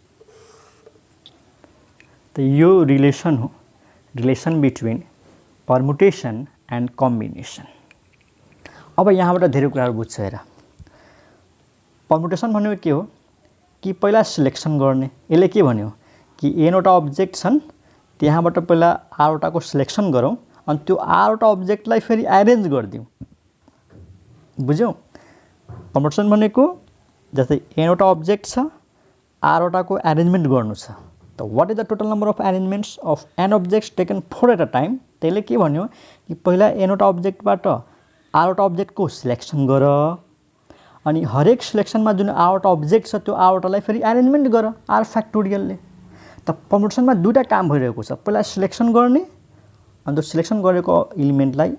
त यो रिलेसन हो, relation between permutation and combination. अब यहाँबाट धेरै कुराहरू बुझ्छ हेर। परम्युटेसन भनेको के हो कि पहिला सिलेक्सन गर्ने, यसले के भन्यो कि n वटा अब्जेक्ट छन्, त्यहाँबाट पहिला r वटाको सिलेक्सन गरौँ, अनि त्यो r वटा अब्जेक्टलाई फेरि एरेन्ज गरिदिउँ। बुझ्यौ, परम्युटेसन भनेको जस्तै n वटा अब्जेक्ट छ, r वटाको एरेन्जमेन्ट गर्नु छ, त what is the total number of arrangements of an objects taken 4 at a time. त्यसले के भन्यो कि पहिला एनवटा अब्जेक्टबाट आरवटा अब्जेक्टको सिलेक्सन गर, अनि हरेक सिलेक्सनमा जुन आरवटा अब्जेक्ट छ त्यो आरवटालाई फेरि अरेन्जमेन्ट गर आर फ्याक्टोरियलले। त पर्मुटेसनमा दुईटा काम भइरहेको छ, पहिला सिलेक्सन गर्ने अनि त्यो सिलेक्सन गरेको इलिमेन्टलाई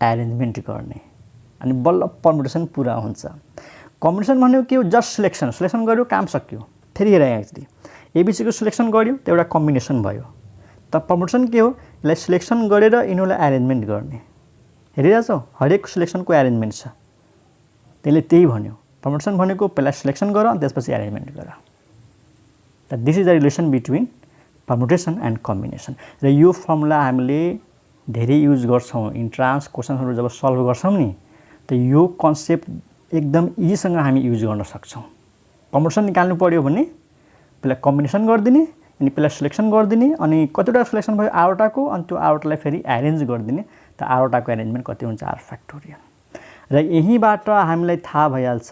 अरेन्जमेन्ट गर्ने, अनि बल्ल पर्मुटेसन पुरा हुन्छ। कम्बिनेसन भनेको के हो, जस्ट सिलेक्सन, सिलेक्सन गर्यो काम सक्यो। फेरि हेर यहाँनिर एबिसीको सिलेक्सन गर्यो त एउटा कम्बिनेसन भयो। त पर्मुटेसन के हो, यसलाई सिलेक्सन गरेर यिनीहरूलाई अरेन्जमेन्ट गर्ने। हेरिरहेछौ हरेक सिलेक्सनको अरेन्जमेन्ट छ, त्यसले त्यही भन्यो। पर्मुटेसन भनेको पहिला सिलेक्सन गर अनि त्यसपछि अरेन्जमेन्ट गर। त this is the relation between permutation and combination. र यो फर्मुला हामीले धेरै युज गर्छौँ इन्ट्रान्स क्वेसनहरू जब सल्भ गर्छौँ नि, त यो कन्सेप्ट एकदम इजीसँग हामी युज गर्न सक्छौँ। पर्मुटेसन निकाल्नु पर्यो भने पहिला कम्बिनेसन गरिदिने, अनि पहिला सिलेक्सन गरिदिने, अनि कतिवटा सिलेक्सन भयो आरवटाको, अनि त्यो आरवटालाई फेरि एरेन्ज गरिदिने। त आरवटाको एरेन्जमेन्ट कति हुन्छ, आर फ्याक्टोरियल। र यहीँबाट हामीलाई थाहा भइहाल्छ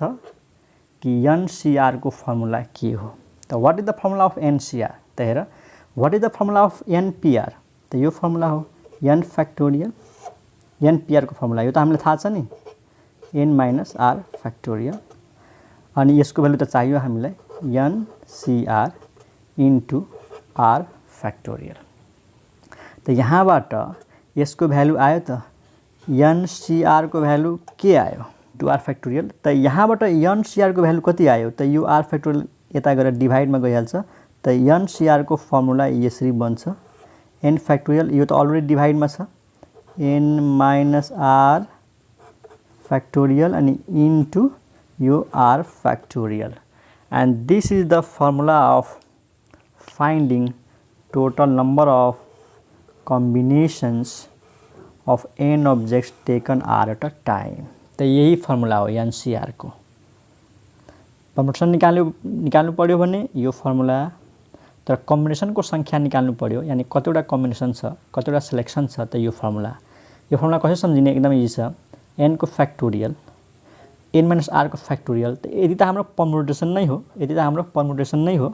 कि एनसीआरको फर्मुला के हो। त what is the formula of NCR. त हेर what is the formula of NPR. त यो फर्मुला हो एन फ्याक्टोरियल। एनपीआरको फर्मुला यो त हामीलाई थाहा छ नि, एन माइनस आर फ्याक्टोरियल। अनि यसको भ्यालु त चाहियो हामीलाई एनसीआर इन्टु आर फ्याक्टोरियल। त यहाँबाट यसको भ्यालु आयो त एनसीआर को भ्यालु के आयो, टु आर फ्याक्टोरियल। त यहाँबाट एनसीआर को भ्यालु कति आयो, त यो आर फ्याक्टोरियल यता गएर डिभाइडमा गइहाल्छ। त एनसीआर को फर्मुला यसरी बन्छ एन फ्याक्टोरियल, यो त अलरेडी डिभाइडमा छ, एन माइनस आर फ्याक्टोरियल अनि इन्टु यो R factorial. And this is the formula of finding total number of combinations of an objects taken R at a time. त यही फर्मुला हो एनसीआर को। पर्मुटेसन निकाल्नु पर्यो भने यो फर्मुला, तर कम्बिनेसनको सङ्ख्या निकाल्नु पर्यो, यानि कतिवटा कम्बिनेसन छ कतिवटा सिलेक्सन छ, त यो फर्मुला कसरी सम्झिने, एकदम इजी छ। एन को फ्याक्टोरियल एन माइनस आर को फ्याक्टोरियल। त यदि त हाम्रो पर्मुटेसन नै हो, यदि त हाम्रो पर्मुटेसन नै हो,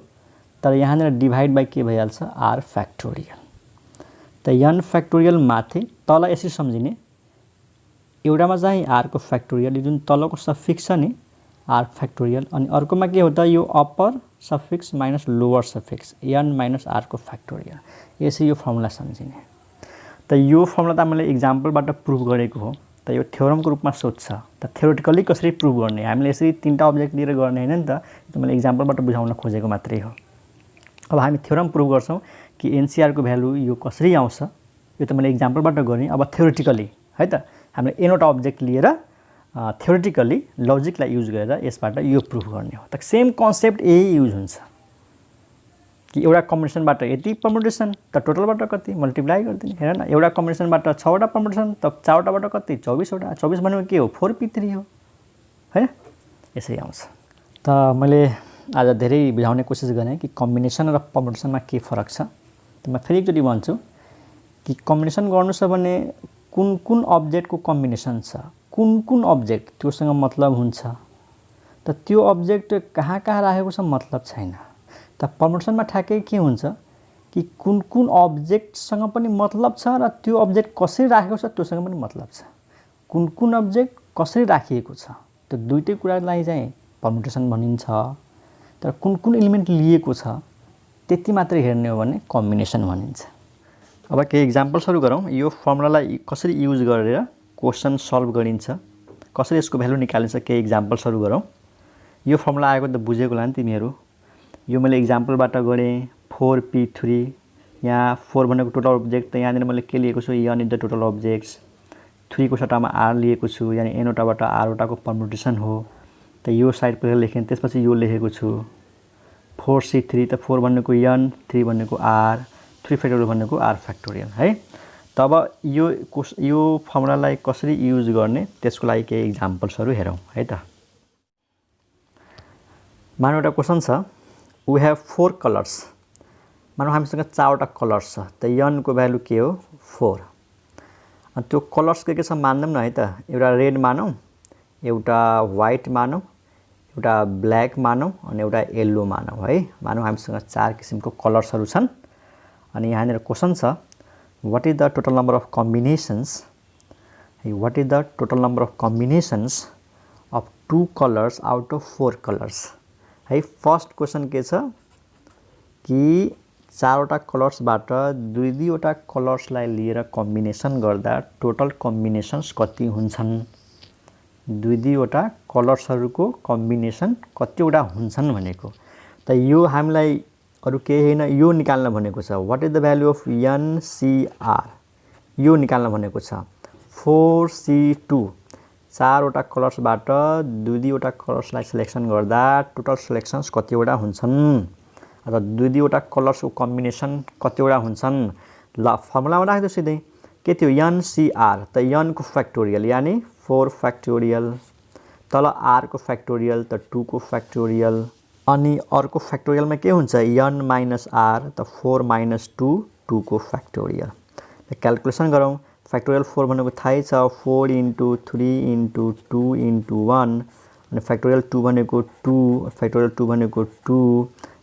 तर यहाँनिर डिभाइड बाई के भइहाल्छ, आर फ्याक्टोरियल। त एन फ्याक्टोरियल माथि तल यसरी सम्झिने, एउटामा चाहिँ आर को फ्याक्टोरियल, जुन तलको सफिक्स छ नि आर फ्याक्टोरियल, अनि अर्कोमा के हो त यो upper suffix minus lower suffix N minus R को फ्याक्टोरियल। यसरी यो फर्मुला सम्झिने। त यो फर्मुला त मैले इक्जाम्पलबाट प्रुभ गरेको हो, त यो थ्योरमको रूपमा सोध्छ। त थ्योरेटिकली कसरी प्रुभ गर्ने, हामीले यसरी तीनटा अब्जेक्ट लिएर गर्ने हैन नि त, यो मैले इक्जाम्पलबाट बुझाउन खोजेको मात्रै हो। अब हामी थ्योरम प्रुभ गर्छौँ कि एनसीआर को भ्यालु यो कसरी आउँछ, यो त मैले इक्जाम्पलबाट गरेँ। अब थ्योरेटिकली है त हामीले एनवटा अब्जेक्ट लिएर थ्योरेटिकली लजिकलाई युज गरेर यसबाट यो प्रुभ गर्ने हो। त सेम कन्सेप्ट यही युज हुन्छ कि एउटा कम्बिनेसनबाट यति पर्मुटेसन, त टोटलबाट कति मल्टिप्लाई गरिदिने। हेर न, एउटा कम्बिनेसनबाट 6वटा पर्मुटेसन, त 4वटाबाट कति 24वटा। 24 भनेको के हो, 4p3 हो हैन, यसरी आउँछ। त मैले आज धेरै बुझाउने कोसिस गरेँ कि कम्बिनेसन र पर्मुटेसनमा के फरक छ। त म फेरि एकचोटि भन्छु कि कम्बिनेसन गर्नु छ भने कुन कुन अब्जेक्टको कम्बिनेसन छ, कुन कुन अब्जेक्ट त्योसँग मतलब हुन्छ, त त्यो अब्जेक्ट कहाँ कहाँ राखेको छ मतलब छैन। त पर्मुटेसनमा ठ्याक्कै के हुन्छ कि कुन कुन अब्जेक्टसँग पनि मतलब छ र त्यो अब्जेक्ट कसरी राखेको छ त्योसँग पनि मतलब छ। कुन कुन अब्जेक्ट कसरी राखिएको छ, त्यो दुईटै कुरालाई चाहिँ पर्मुटेसन भनिन्छ। तर कुन कुन एलिमेन्ट लिएको छ त्यति मात्रै हेर्ने हो भने कम्बिनेसन भनिन्छ। अब केही इक्जाम्पल्सहरू गरौँ। यो फर्मुलालाई कसरी युज गरेर क्वेसन सल्भ गरिन्छ, कसरी यसको भ्यालु निकालिन्छ, केही इक्जाम्पल्सहरू गरौँ। यो फर्मुला आएको त बुझेको होला नि तिमीहरू। यो मैले इक्जाम्पलबाट गरेँ 4p3। यहाँ 4 भनेको टोटल अब्जेक्ट, त यहाँनिर मैले के लिएको छु, N is the total objects. 3 को सट्टामा आर लिएको छु, यानि एनवटाबाट आरवटाको पर्मुटेसन हो। त यो साइड पहिला लेखेँ, त्यसपछि यो लेखेको छु 4c3। त 4 भनेको एन, 3 भनेको आर, 3 फ्याक्टोरियल भनेको आर फ्याक्टोरियल है। तब यो फर्मुलालाई कसरी युज गर्ने त्यसको लागि केही इक्जाम्पल्सहरू हेरौँ है त। मानौ एउटा क्वेसन छ, वी हेभ 4 कलर्स। मानौ हामीसँग 4वटा कलर्स छ, त एन को भ्यालु के हो 4। अनि त्यो कलर्स के छ मान्दौँ न है त। एउटा रेड मानौँ, एउटा व्हाइट मानौँ, एउटा ब्ल्याक मानौँ अनि एउटा येल्लो मानौँ है। मानौँ हामीसँग 4 किसिमको कलर्सहरू छन् अनि यहाँनिर क्वेशन छ what is the total number of combinations है, what is the total number of combinations of 2 colours out of 4 colours है। फर्स्ट क्वेशन के छ कि 4 वटा कलर्सबाट दुई दुईवटा कलर्सलाई लिएर कम्बिनेसन गर्दा टोटल कम्बिनेसन्स कति हुन्छन्, दुई दुईवटा कलर्सहरूको कम्बिनेसन कतिवटा हुन्छन् भनेको। त यो हामीलाई अरु केही हैन, यो निकाल्न भनेको छ what is the value of NCR, यो निकाल्न भनेको छ 4C2 4 वटा कलर्सबाट दुई दुईवटा कलर्सलाई सिलेक्सन गर्दा टोटल सिलेक्सन्स कतिवटा हुन्छन् अथवा दुई दुईवटा कलर्सको कम्बिनेसन कतिवटा हुन्छन्। ल फर्मुलामा राख्दै सिधै के थियो NCR, त n को फ्याक्टोरियल यानी 4 फ्याक्टोरियल, तल r को फ्याक्टोरियल त 2 को फ्याक्टोरियल, अनि अर्को फ्याक्टोरियलमा के हुन्छ n माइनस r त 4 माइनस 2 2 को फ्याक्टोरियल। क्याल्कुलेसन गरौँ, फ्याक्टोरियल 4 भनेको थाहै छ 4 × 3 × 2 × 1 अनि फ्याक्टोरियल 2 भनेको 2, फ्याक्टोरियल 2 भनेको 2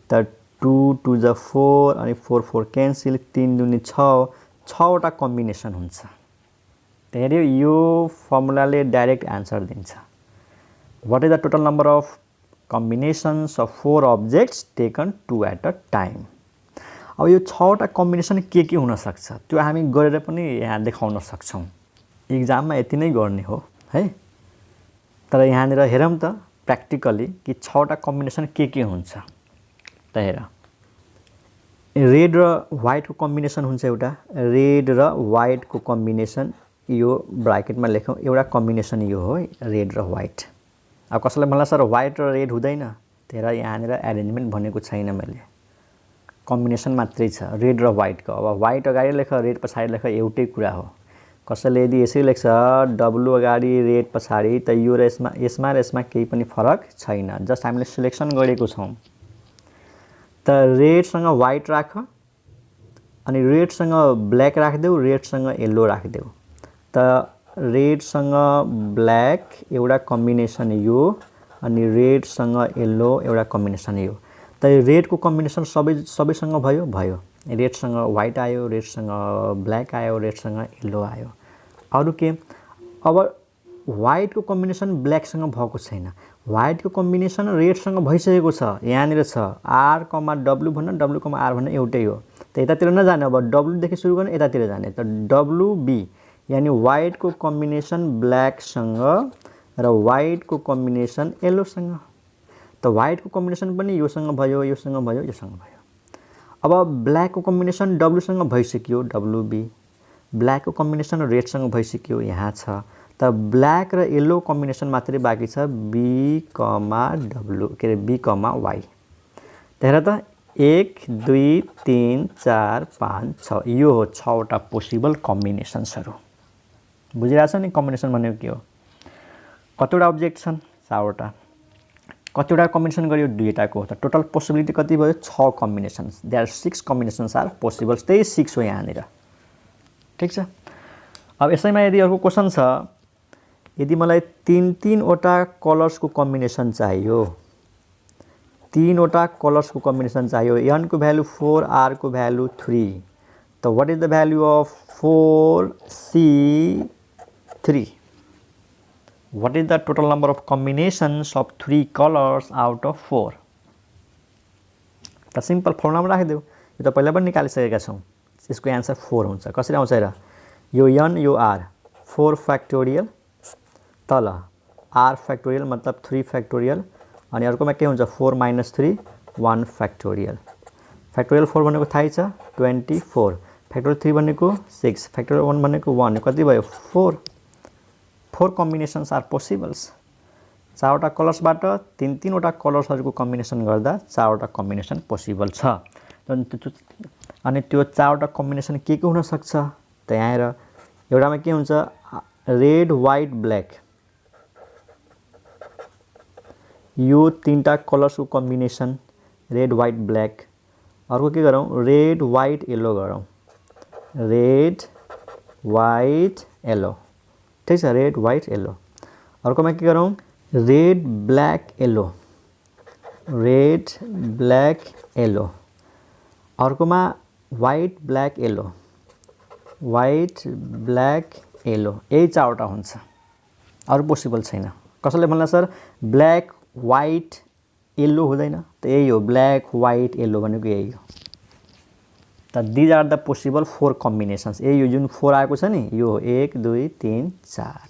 त 2 2 ज 4 अनि 4 4 क्यान्सल, 3 दुनी 6 6 वटा कम्बिनेसन हुन्छ। हेर्यो यो फर्मुलाले डाइरेक्ट आन्सर दिन्छ what is the total number of combinations of 4 objects taken 2 at a time. अब यो 6 वटा कम्बिनेसन के हुन सक्छ त्यो हामी गरेर पनि यहाँ देखाउन सक्छौं, एक्जाममा यति नै गर्ने हो है। तर यहाँनिर हेरौँ त प्र्याक्टिकली कि 6 वटा कम्बिनेसन के हुन्छ। त हेर रेड र व्हाइट को कम्बिनेसन हुन्छ, एउटा रेड र व्हाइट को कम्बिनेसन यो ब्राकेटमा लेखौँ, एउटा कम्बिनेसन यो हो रेड र व्हाइट। अब कसैले भन्ला सर व्हाइट र रेड हुँदैन, तेरा यहाँनिर एरेन्जमेन्ट भनेको छैन, मैले कम्बिनेसन मात्रै छ रेड र व्हाइटको। अब व्हाइट अगाडि लेख रेड पछाडि लेख एउटै कुरा हो। कसैले यदि यसरी लेख्छ डब्लु अगाडि रेड पछाडि त यो र यसमा र यसमा केही पनि फरक छैन, जस्ट हामीले सिलेक्सन गरेको छौं। त रेडसँग व्हाइट राख अनि रेडसँग ब्ल्याक राखिदेऊ, रेडसँग येल्लो राखिदेऊ। त रेडसँग ब्ल्याक एउटा कम्बिनेसन यो अनि रेडसँग येल्लो एउटा कम्बिनेसन यो। त रेडको कम्बिनेसन सबैसँग भयो, रेडसँग व्हाइट आयो, रेडसँग ब्ल्याक आयो, रेडसँग येल्लो आयो। अरु के अब व्हाइटको कम्बिनेसन ब्ल्याकसँग भएको छैन, व्हाइटको कम्बिनेसन रेडसँग भइसकेको छ, यहाँनिर छ R, W भन्न W, R भन्न एउटै हो। त यतातिर नजाने, अब W देखि सुरु गर्ने यतातिर जाने, त WB यानी व्हाइटको कम्बिनेसन ब्ल्याकसँग र व्हाइटको कम्बिनेसन येल्लोसँग। त व्हाइटको कम्बिनेसन पनि योसँग भयो, योसँग भयो, योसँग भयो। अब ब्ल्याकको कम्बिनेसन डब्लुसँग भइसक्यो, WB, ब्ल्याकको कम्बिनेसन रेडसँग भइसक्यो, यहाँ छ। त ब्ल्याक र येल्लो कम्बिनेसन मात्रै बाँकी छ B, W के रे B, Y। हेर त 1 2 3 4 5 6 यो हो 6 वटा पोसिबल कम्बिनेसन्सहरु। बुझिरहेछ नि कम्बिनेसन भनेको के हो। कतिवटा अब्जेक्ट छन् 4 वटा, कतिवटा कम्बिनेसन गरियो 2 वटाको, त टोटल पोसिबिलिटी कति भयो 6 combinations. There are 6 combinations are possible, त्यही 6 हो यहाँनिर, ठीक छ। अब यसैमा यदि अर्को क्वेशन छ, यदि मलाई 3 वटा कलर्सको कम्बिनेसन चाहियो, 3 वटा कलर्सको कम्बिनेसन चाहियो, n को भ्यालु 4, r को भ्यालु 3, त what is the value of 4C3? What is the total number of combinations of 3 colors out of 4? त सिम्पल फर्मुलामा राखिदेऊ, यो त पहिला पनि निकालिसकेका छौं। यसको आन्सर 4 हुन्छ। कसरी आउँछ हेर, यो n यो r 4 फ्याक्टोरियल, तल r फ्याक्टोरियल मतलब 3 फ्याक्टोरियल, अनि अर्कोमा के हुन्छ 4 माइनस 3 1 फ्याक्टोरियल। फ्याक्टोरियल 4 भनेको थाहै छ 24, फ्याक्टोरियल 3 भनेको 6, फ्याक्टोरियल 1 भनेको 1, कति भयो 4। 4 कम्बिनेसन्स आर पोसिबल्स। 4 वटा कलर्सबाट 3 वटा कलर्सहरुको कम्बिनेसन गर्दा 4 वटा कम्बिनेसन पोसिबल छ। अनि त्यो 4 वटा कम्बिनेसन के हुन सक्छ त यहाँ हेर, एउटामा के हुन्छ रेड व्हाइट ब्ल्याक, यो 3टा कलर्सको कम्बिनेसन रेड व्हाइट ब्ल्याक। अर्को के गरौँ रेड व्हाइट येल्लो गरौँ, रेड व्हाइट येल्लो, ठीक छ, रेड व्हाइट येल्लो। अर्कोमा के गरौँ red black yellow, red black yellow, अर्कोमा white black yellow, white black yellow, यही चारवटा हुन्छ, अरू पोसिबल छैन। कसैले भन्ला सर ब्ल्याक व्हाइट येलो हुँदैन, त यही हो ब्ल्याक व्हाइट येलो भनेको यही हो। त these are the possible 4 combinations, यही हो जुन 4 आएको छ नि, यो हो 1 2 3 4।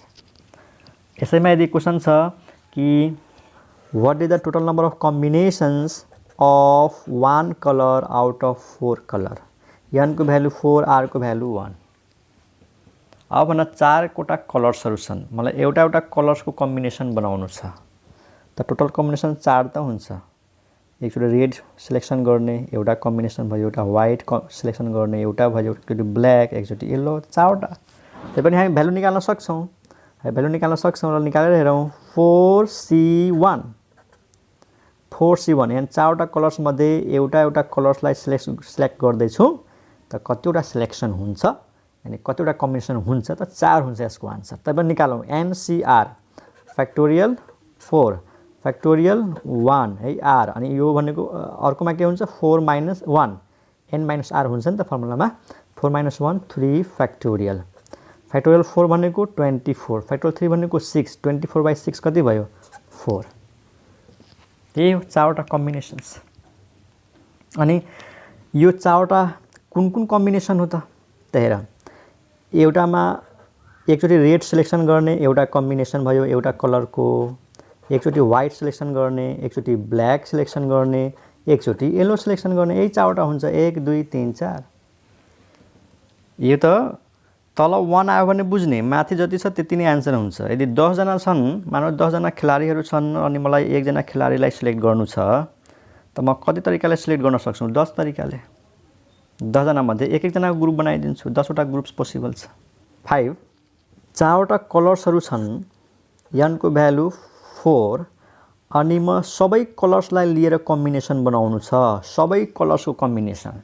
यसैमा यदि क्वेसन छ कि what is the total number of combinations of 1 colour out of 4 colour, n को भ्यालु 4, r को भ्यालु 1। अब भन 4 वटा कलर्सहरु छन्, मलाई एउटा एउटा कलर्सको कम्बिनेसन बनाउनु छ, त टोटल कम्बिनेसन 4 त हुन्छ। एकचोटि रेड सिलेक्सन गर्ने एउटा कम्बिनेसन भयो, एउटा व्हाइट सिलेक्सन गर्ने एउटा भयो, एकचोटि ब्ल्याक, एकचोटि येलो, 4 वटा। त्यही पनि हामी भ्यालु निकाल्न सक्छौं, भ्यालु निकाल्न सक्छौं र निकालेर हेरौं 4c1, 4c1 यहाँ 4 वटा कलर्स मध्ये एउटा एउटा कलर्सलाई सिलेक्ट गर्दै छु, त कतिवटा सिलेक्सन हुन्छ यानी कतिवटा कम्बिनेसन हुन्छ, त 4 हुन्छ यसको आन्सर। तब निकालौं NCR फ्याक्टोरियल 4 फ्याक्टोरियल 1 है r, अनि यो भनेको अर्कोमा के हुन्छ 4 - 1 n - r हुन्छ नि त फर्मुलामा, 4 - 1 3 फ्याक्टोरियल, फ्याक्टोरियल 4 भनेको 24, फ्याक्टोरियल 3 भनेको 6, 24/6 कति भयो 4। यही हो 4 वटा कम्बिनेसन्स। अनि यो 4 वटा कुन कुन कम्बिनेसन हो त हेर, एउटामा एकचोटि रेड सिलेक्सन गर्ने एउटा कम्बिनेसन भयो एउटा कलरको, एकचोटि व्हाइट सिलेक्सन गर्ने, एकचोटि ब्ल्याक सिलेक्सन गर्ने, एकचोटि येलो सिलेक्सन गर्ने, यही 4 वटा हुन्छ 1 2 3 4। यो त तल 1 आयो भने बुझ्ने, माथि जति छ त्यति नै आन्सर हुन्छ। यदि 10 जना छन्, मानौ 10 जना खेलाडीहरू छन् अनि मलाई 1 जना खेलाडीलाई सिलेक्ट गर्नु छ, त म कति तरिकाले सिलेक्ट गर्न सक्छु 10 तरिकाले। 10 जना मध्ये एक जनाको ग्रुप बनाइदिन्छु, 10 वटा ग्रुप्स पोसिबल छ। 5 4 वटा कलर्सहरु छन्, n को भ्यालु 4, अनि म सबै कलर्सलाई लिएर कम्बिनेसन बनाउनु छ, सबै कलर्सको कम्बिनेसन,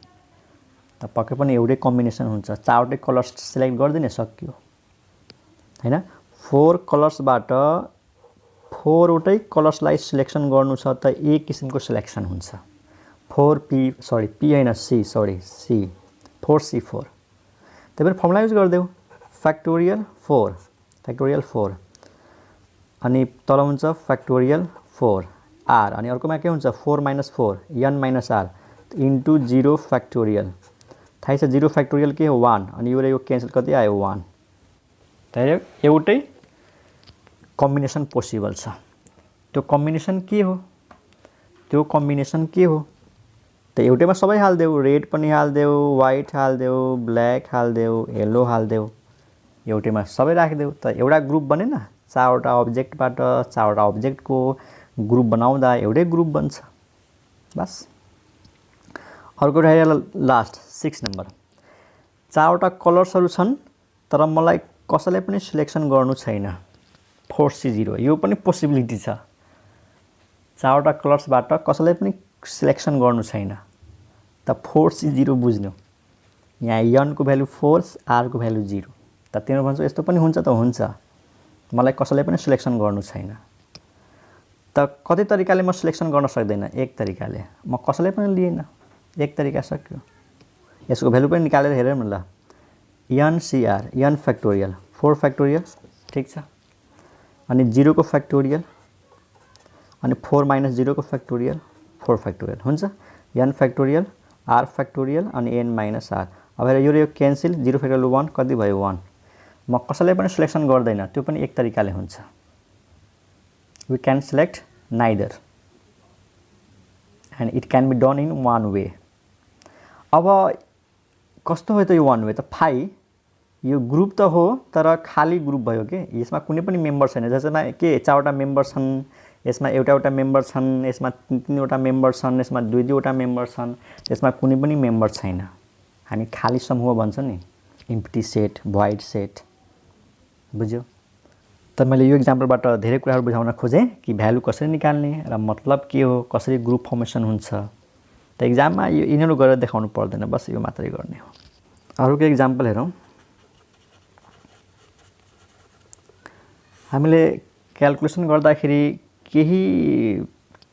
त पक्कै पनि एउटै कम्बिनेसन हुन्छ, 4 वटै कलर्स सिलेक्ट गर्दिने सक्यो हैन। 4 कलर्सबाट 4 वटै कलर्सलाई सिलेक्सन गर्नु छ, त एक किसिमको सिलेक्सन हुन्छ। 4p p हैन c 4c4। त्यही भएर फर्मुला युज गर्देऊ फ्याक्टोरियल 4 अनि तल हुन्छ फ्याक्टोरियल 4 r, अनि अर्कोमा के हुन्छ 4 - 4 n - r इन्टु 0 फ्याक्टोरियल, थाहै छ 0 फ्याक्टोरियल के हो 1, अनि यो र यो क्यान्सल कति आयो 1। त्यही एउटै कम्बिनेसन पोसिबल छ। त्यो कम्बिनेसन के हो, त्यो कम्बिनेसन के हो, त एउटैमा सबै हाल्देऊ, रेड पनि हाल्देऊ, व्हाइट हाल्देऊ, ब्ल्याक हाल्देऊ, येलो हाल्देऊ, एउटैमा सबै राख्देऊ, त एउटा ग्रुप बनेन। 4 वटा अब्जेक्टबाट 4 वटा अब्जेक्टको ग्रुप बनाउँदा एउटै ग्रुप बन्छ बस। अर्को रहेको लास्ट 6 नम्बर, 4 वटा कलर्सहरु छन् तर मलाई कसैलाई पनि सिलेक्सन गर्नु छैन, 4c0, यो पनि पोसिबिलिटी छ। 4 वटा कलर्सबाट कसैलाई पनि सिलेक्सन गर्नु छैन, त 4c0 बुझ्नु, यहाँ n को भ्यालु 4 r को भ्यालु 0, त तिम्रो भन्छ यस्तो पनि हुन्छ, त हुन्छ मलाई कसैलाई पनि सिलेक्सन गर्नु छैन, त कति तरिकाले म सिलेक्सन गर्न सक्दैन, एक तरिकाले, म कसैलाई पनि लिएन, एक तरिका सक्यो। यसको भ्यालु पनि निकालेर हेरौँ न ल, NCR n फ्याक्टोरियल 4 फ्याक्टोरियल ठीक छ, अनि 0 को फ्याक्टोरियल, अनि 4 - 0 को फ्याक्टोरियल 4 फ्याक्टोरियल हुन्छ, n फ्याक्टोरियल r फ्याक्टोरियल अनि n - r। अब हेर यो क्यान्सल, 0 फ्याक्टोरियल 1 कति भयो 1, म कसैलाई पनि सिलेक्सन गर्दैन, त्यो पनि एक तरिकाले हुन्छ। We can select neither and it can be done in one way। अब कस्तो हो त यो one way त 5 यो ग्रुप त हो तर खाली ग्रुप भयो के, यसमा कुनै पनि मेम्बर छैन, जसमा के 4 वटा मेम्बर छन्, यसमा एउटा मेम्बर छन्, यसमा 3 वटा मेम्बर छन्, यसमा 2 वटा मेम्बर छन्, यसमा कुनै पनि मेम्बर छैन, हामी खाली समूह भन्छ नि, इम्प्टी सेट, भोइड सेट, बुझ्यो। त मैले यो एक्जाम्पलबाट धेरै कुराहरु बुझाउन खोजेँ कि भ्यालु कसरी निकाल्ने र मतलब के हो, कसरी ग्रुप फर्मेसन हुन्छ। त एक्जाममा यो यिनीहरु गरेर देखाउनु पर्दैन, बस यो मात्रै गर्ने हो। अरुको एक्जाम्पल हेरौं, हामीले क्याल्कुलेसन गर्दाखेरि केही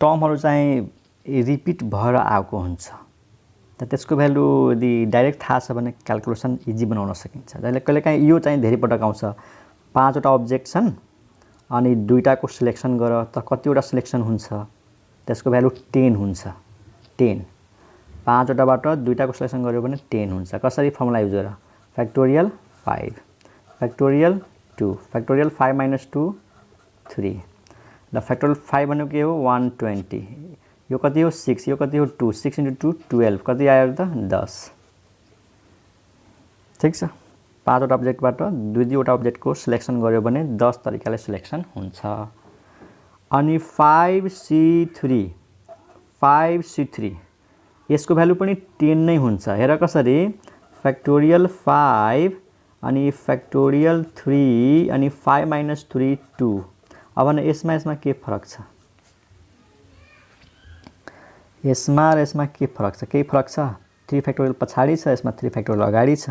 टर्महरु चाहिँ रिपिट भएर आएको हुन्छ त त्यसको भ्यालु यदि डाइरेक्ट थाहा छ भने क्याल्कुलेसन इजी बनाउन सकिन्छ। जहिले कहिलेकाहीँ यो चाहिँ धेरै पटक आउँछ 5 वटा अब्जेक्ट छन् अनि दुईटाको सिलेक्सन गर त कतिवटा सिलेक्सन हुन्छ त्यसको भ्यालु 10 हुन्छ 10 5 वटाबाट दुईटाको सिलेक्सन गर्यो भने 10 हुन्छ। कसरी फर्मुला युज गर फ्याक्टोरियल 5 फ्याक्टोरियल 2 फ्याक्टोरियल 5 - 2 3 ल फ्याक्टोरियल 5 भनेको के हो 120 यो कति हो 6 यो कति हो 2 6 × 2 12 कति आयो त 10 ठीक छ। 5 वटा अब्जेक्टबाट दुईवटा अब्जेक्टको सिलेक्सन गर्यो भने 10 तरिकाले सिलेक्सन हुन्छ। अनि 5C3 यसको भ्यालु पनि 10 नै हुन्छ। हेर कसरी फ्याक्टोरियल 5 अनि फ्याक्टोरियल 3 अनि 5 - 3 2 अब न यसमा के फरक छ यसमा र यसमा के फरक छ केही फरक छ 3 फ्याक्टोरियल पछाडी छ यसमा 3 फ्याक्टोरियल अगाडि छ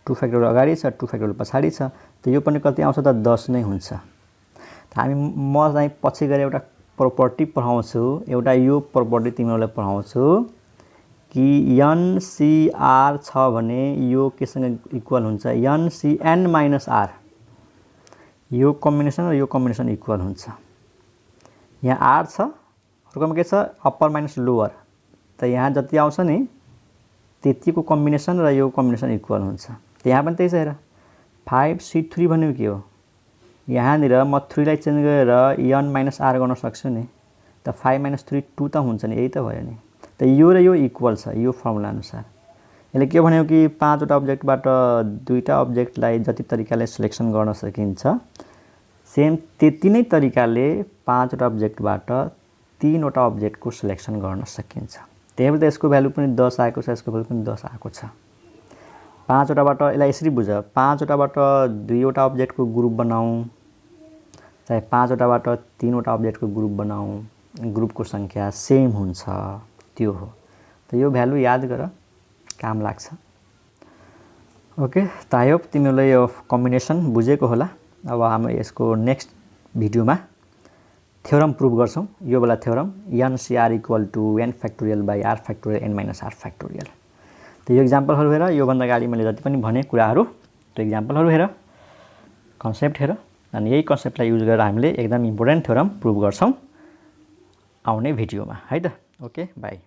2 फ्याक्टोरियल अगाडि छ 2 फ्याक्टोरियल पछाडी छ त यो पनि कति आउँछ त 10 नै हुन्छ। त हामी म चाहिँ पछि गएर एउटा प्रोपर्टी पढाउँछु एउटा यो प्रोपर्टी तिमीहरुलाई पढाउँछु कि NCR छ भने यो केसँग इक्वल हुन्छ NCN - R यो कम्बिनेसन र यो कम्बिनेसन इक्वल हुन्छ। यहाँ R छ अर्कोमा के छ अप्पर माइनस लोअर त यहाँ जति आउँछ नि त्यतिको कम्बिनेसन र यो कम्बिनेसन इक्वल हुन्छ। त यहाँ पनि त्यही छ हेर 5C3 भनेको के हो यहाँनिर म 3 लाई चेन्ज गरेर N - R गर्न सक्छु नि त 5 - 3 2 त हुन्छ नि यही त भयो नि। त यो र यो इक्वल छ यो फर्मुला अनुसार। यसले के भन्यो कि 5 वटा अब्जेक्टबाट दुईटा अब्जेक्टलाई जति तरिकाले सिलेक्सन गर्न सकिन्छ सेम त्यति नै तरिकाले 5 वटा अब्जेक्टबाट 3 वटा अब्जेक्टको सिलेक्सन गर्न सकिन्छ। त्यही भएर यसको भ्यालु पनि 10 आएको छ यसको भ्यालु पनि 10 आएको छ। 5 वटाबाट यसलाई यसरी बुझ 5 वटाबाट 2 वटा अब्जेक्टको ग्रुप बनाऊ चाहे 5 वटाबाट 3 वटा अब्जेक्टको ग्रुप बनाऊ ग्रुपको संख्या सेम हुन्छ त्यो हो। त यो भ्यालु याद गर काम लाग्छ। ओके त आई होप तिमीले यो कम्बिनेसन बुझेको होला। अब हामी यसको नेक्स्ट भिडियोमा थ्योरम प्रुभ गर्छौं यो वाला theorem NCR = N factorial / R factorial N - R factorial. त यो एक्जाम्पलहरु हेर यो भन्दा अगाडि मैले जति पनि भने कुराहरु त्यो एक्जाम्पलहरु हेर कन्सेप्ट हेर अनि यही कन्सेप्टलाई युज गरेर हामीले एकदम इम्पोर्टेन्ट थ्योरम प्रुभ गर्छौं आउने भिडियोमा है त। Okay bye.